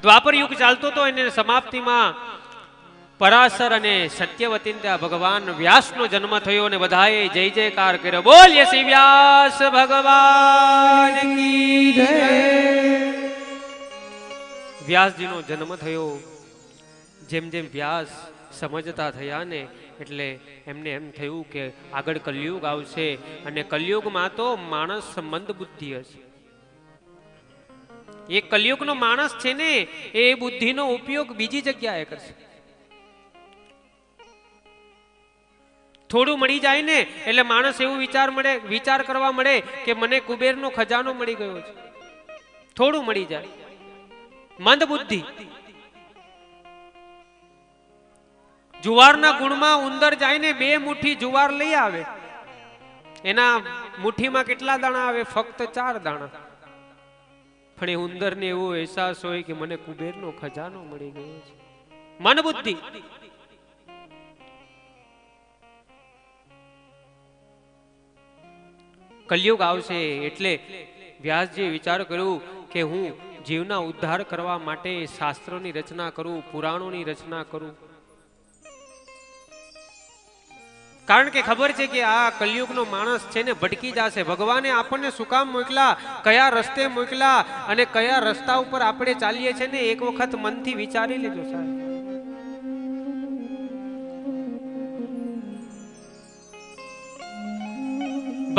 દ્વાપર યુગ ચાલતો તો એને સમાપ્તિમાં પરાશર અને સત્યવતી ત્યાં ભગવાન વ્યાસનો જન્મ થયો અને બધાએ જય જયકાર કર્યો. બોલીએ શ્રી વ્યાસ ભગવાન કી જય. વ્યાસજીનો જન્મ થયો. જેમ જેમ વ્યાસ સમજતા થયા ને એટલે એમને એમ થયું કે આગળ કલયુગ આવશે અને કલયુગમાં તો માણસ મંદ બુદ્ધિ હશે. એ કલયુગનો માણસ છે ને એ બુદ્ધિનો ઉપયોગ બીજી જગ્યાએ કરશે. થોડું મળી જાય ને એટલે માણસ એવું વિચાર કરવા મળે કે મને કુબેરનો ખજાનો મળી ગયો છે. થોડું મળી જાય, મંદ બુદ્ધિ. જુવારના ગુણમાં ઉંદર જાય ને 2 મુઠ્ઠી જુવાર લઈ આવે, એના મુઠ્ઠીમાં કેટલા દાણા આવે? ફક્ત 4 દાણા. પણ એ ઉંદરને એવો અહેસાસ હોય કે મને કુબેરનો ખજાનો મળી ગયો છે. મન બુદ્ધિ. કલયુગ આવશે એટલે વ્યાસજીએ વિચાર કર્યો કે હું જીવના ઉદ્ધાર કરવા માટે શાસ્ત્રોની રચના કરું, પુરાણોની રચના કરું. કારણ કે ખબર છે કે આ કલયુગનો માણસ છે ને ભટકી જશે. ભગવાને આપણને શું કામ મોકલા, કયા રસ્તે મોકલા અને કયા રસ્તા ઉપર આપણે ચાલીએ છીએ ને એક વખત મનથી વિચારી લેજો સાહેબ.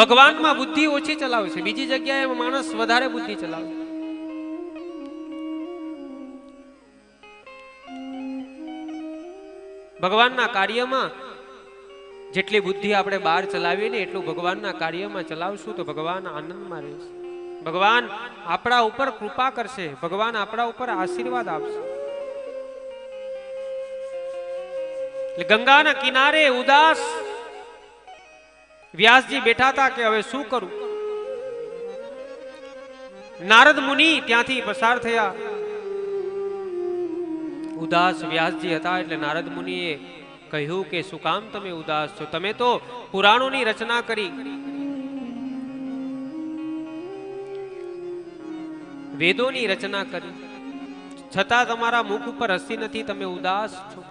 ભગવાનમાં બુદ્ધિ ઓછી ચલાવે છે, બીજી જગ્યાએ માણસ વધારે બુદ્ધિ ચલાવે. ભગવાનના કાર્યમાં જેટલી બુદ્ધિ આપણે બહાર ચલાવીએ ને એટલું ભગવાનના કાર્યમાં ચલાવશું તો ભગવાન આનંદમાં રહેશે. ભગવાન આપણા ઉપર કૃપા કરશે, ભગવાન આપણા ઉપર આશીર્વાદ આપશે. એટલે ગંગાના કિનારે ઉદાસ વ્યાસજી બેઠા હતા કે હવે શું કરું. નારદ મુનિ ત્યાંથી પસાર થયા. ઉદાસ વ્યાસજી હતા એટલે નારદ મુનિએ કહ્યું કે શું કામ તમે ઉદાસ છો? તમે તો પુરાણોની રચના કરી, વેદોની રચના કરી, છતાં તમારા મુખ ઉપર હસી નથી, તમે ઉદાસ છો.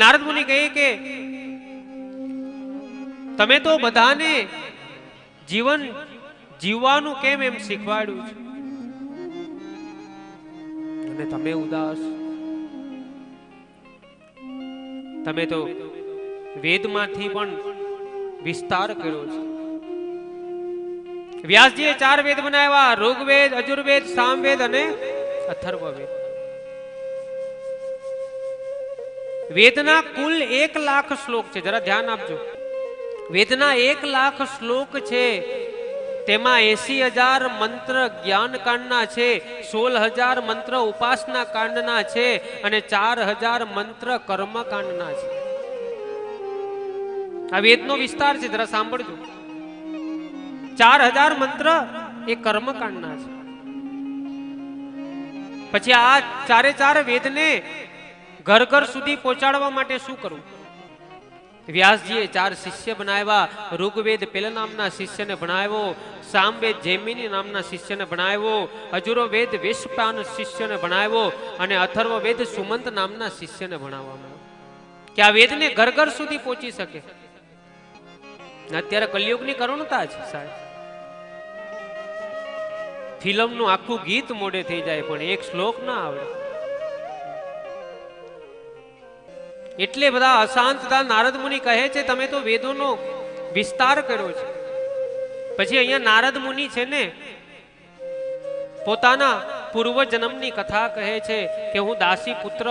નારદ મુનિ કહે કે તમે તો બધાને જીવન જીવવાનું કેમ એમ શીખવાડ્યું છે અને તમે ઉદાસ. તમે તો વેદમાંથી પણ વિસ્તાર કર્યો છે. વ્યાસજીએ 4 વેદ બનાવ્યા: ઋગ્વેદ, અજુર્વેદ, સામવેદ અને અથર્વવેદ. વેદના કુલ 1 લાખ શ્લોક છે. જરા ધ્યાન આપજો. વેદના 1 લાખ શ્લોક છે. તેમાં 80,000 મંત્ર જ્ઞાન કાંડના છે, 16,000 મંત્ર ઉપાસના કાંડના છે અને 4,000 મંત્ર કર્મ કાંડના છે. આ વેદનો વિસ્તાર છે, જરા સાંભળજો. 4,000 મંત્ર એ કર્મ કાંડના છે. પછી આ 4 વેદને ઘર ઘર સુધી પહોંચાડવા માટે શું કરવું? વ્યાસજીએ 4 શિષ્ય બનાવ્યા. ઋગ્વેદ પેલા નામના શિષ્યને ભણાવ્યો, સામવેદ જૈમિની નામના શિષ્યને ભણાવ્યો, અજુર્વેદ વેશપાન શિષ્યને ભણાવ્યો અને અથર્વવેદ સુમંત નામના શિષ્યને ભણાવવામાં આવ્યો કે આ વેદને ઘર ઘર સુધી પહોંચી શકે. અત્યારે કલયુગની કરુણતા છે સાહેબ. ફિલ્મનું આખું ગીત મોડે થઈ જાય પણ એક શ્લોક ના આવડે. એટલે બધા અશાંત હતા. નારદ મુનિ કહે છે તમે તો વેદોનો વિસ્તાર કર્યો છે. પછી અહીંયા નારદ મુનિ છે ને પોતાના પૂર્વ જન્મની કથા કહે છે કે હું દાસી પુત્ર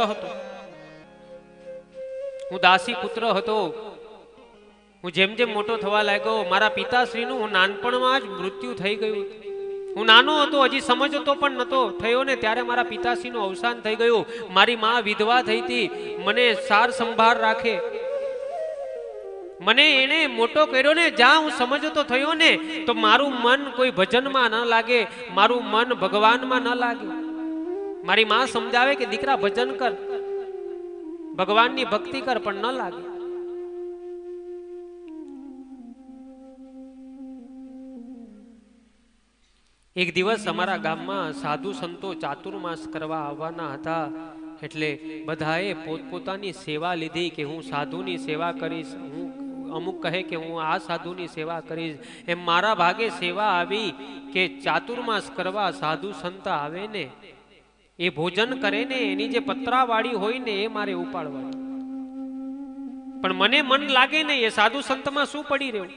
હતો. હું જેમ જેમ મોટો થવા લાગ્યો મારા પિતાશ્રીનું હું નાનપણમાં જ મૃત્યુ થઈ ગયું. હું નાનો હતો, હજી સમજતો પણ નતો થયો ને ત્યારે મારા પિતાશ્રીનું અવસાન થઈ ગયું. મારી માં વિધવા થઈ હતી, મને સાર સંભાળ રાખે, મને એને મોટો કર્યો ને. જ્યાં હું સમજતો થયો ને તો મારું મન કોઈ ભજનમાં ન લાગે, મારું મન ભગવાનમાં ન લાગે. મારી માં સમજાવે કે દીકરા ભજન કર, ભગવાનની ભક્તિ કર, પણ ન લાગે. એક દિવસ અમારા ગામમાં સાધુ સંતો ચાતુર્માસ કરવા આવવાના હતા, એટલે બધાએ પોતપોતાની સેવા લીધી કે હું સાધુની સેવા કરીશ, હું અમુક કહે કે હું આ સાધુની સેવા કરીશ. એમ મારા ભાગે સેવા આવી કે ચાતુર્માસ કરવા સાધુ સંત આવે ને એ ભોજન કરે ને એની જે પતરાવાળી હોય ને એ મારે ઉપાડવાની. પણ મને મન લાગે ને એ સાધુ સંતમાં શું પડી રહ્યું,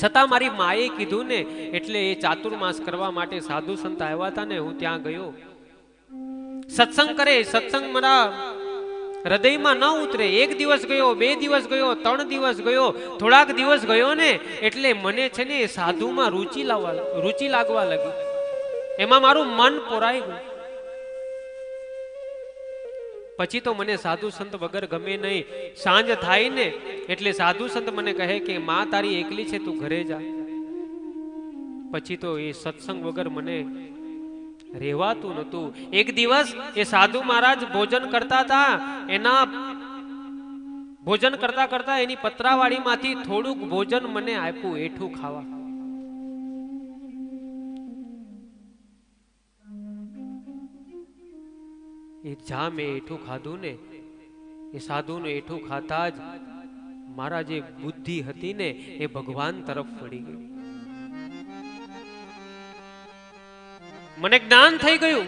છતાં મારી માએ કીધું ને એટલે એ ચાતુર્માસ કરવા માટે સાધુ સંત આવ્યા હતા ને હું ત્યાં ગયો. સત્સંગ કરે, સત્સંગ મારા હૃદયમાં ન ઉતરે. એક દિવસ ગયો, 2 દિવસ ગયો, 3 દિવસ ગયો, થોડાક દિવસ ગયો ને એટલે મને છે ને સાધુમાં રુચિ લાગવા લાગી. એમાં મારું મન પોરાઈ ગયું. પછી તો મને સાધુ સંત વગર ગમે નહીં. સાંજ થાય ને એટલે સાધુ સંત મને કહે કે માં તારી એકલી છે, તું ઘરે જા. પછી તો એ સત્સંગ વગર મને રહેવાતું નતું. એક દિવસ એ સાધુ મહારાજ ભોજન કરતા હતા, એના ભોજન કરતા કરતા એની પતરાવાળી માંથી થોડુંક ભોજન મને આપ્યું એઠું ખાવા. એ જા મેં એઠું ખાધું ને એ સાધુનું એઠું ખાતા જ મારા જે બુદ્ધિ હતી ને એ ભગવાન તરફ વળી ગઈ. મને જ્ઞાન થઈ ગયું.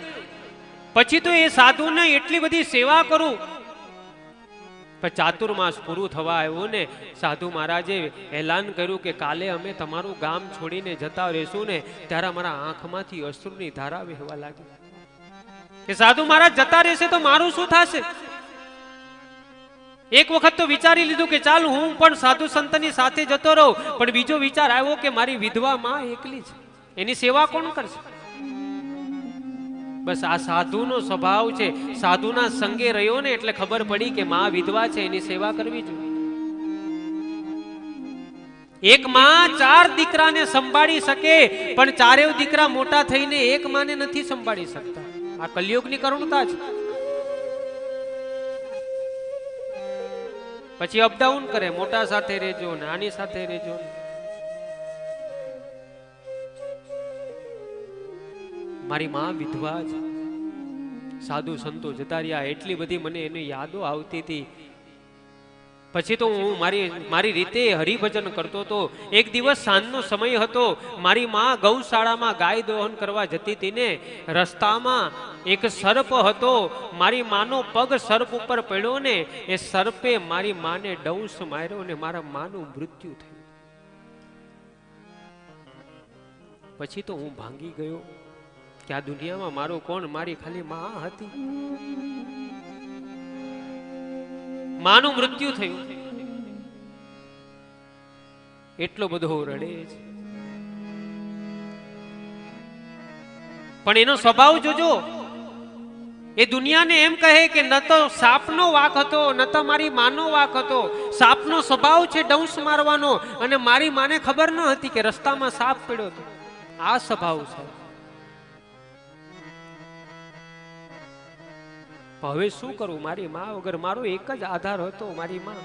પછી તો એ સાધુને એટલી બધી સેવા કરું. પણ ચાતુર્માસ પૂરું થવા આવ્યું ને સાધુ મહારાજે એલાન કર્યું કે કાલે અમે તમારું ગામ છોડીને જતા રહેશું ને ત્યારે અમારા આંખમાંથી અશ્રુની ધારા વહેવા લાગી કે સાધુ મહારાજ જતા રહેશે તો મારું શું થશે. એક વખત તો વિચારી લીધું કે ચાલ હું પણ સાધુ સંતની સાથે જતો રહું, પણ બીજો વિચાર આવ્યો કે મારી વિધવા માં એકલી છે, એની સેવા કોણ કરશે. બસ આ સાધુનો સ્વભાવ છે. સાધુના સંગે રહ્યો ને એટલે ખબર પડી કે માં વિધવા છે, એની સેવા કરવી જોઈએ. એક માં 4 દીકરાને સંભાળી શકે, પણ 4 દીકરા મોટા થઈને એક માને નથી સંભાળી શકતા. આ કલિયુગની કરુણતા છે. પછી અપડાઉન કરે, મોટા સાથે રહેજો ને આની સાથે રહેજો. મારી માં વિધવા છે. સાધુ સંતો જતા રહ્યા, એટલી બધી મને એની યાદો આવતી હતી. પછી તો હું મારી રીતે હરિભજન કરતો હતો. એક દિવસ સાંજનો સમય હતો, મારી માં ગૌશાળામાં ગાય દોહન કરવા જતી હતી ને રસ્તામાં એક સર્પ હતો. મારી માનો પગ સર્પ ઉપર પડ્યો ને એ સર્પે મારી માને ડંસ માર્યો ને મારા માનું મૃત્યુ થયું. પછી તો હું ભાંગી ગયો કે આ દુનિયામાં મારો કોણ, મારી ખાલી માં હતી. માનું મૃત્યુ થયું. એટલો બધો રડે છે. પણ એનો સ્વભાવ જોજો. એ દુનિયાને એમ કહે કે ન તો સાપનો વાંક હતો, ન તો મારી માનો વાંક હતો. સાપનો સ્વભાવ છે ડંસ મારવાનો, અને મારી માને ખબર ન હતી કે રસ્તામાં સાપ પડ્યો હતો. આ સ્વભાવ છે. હવે શું કરું, મારી માં વગર મારો એક જ આધાર હતો, મારી માં.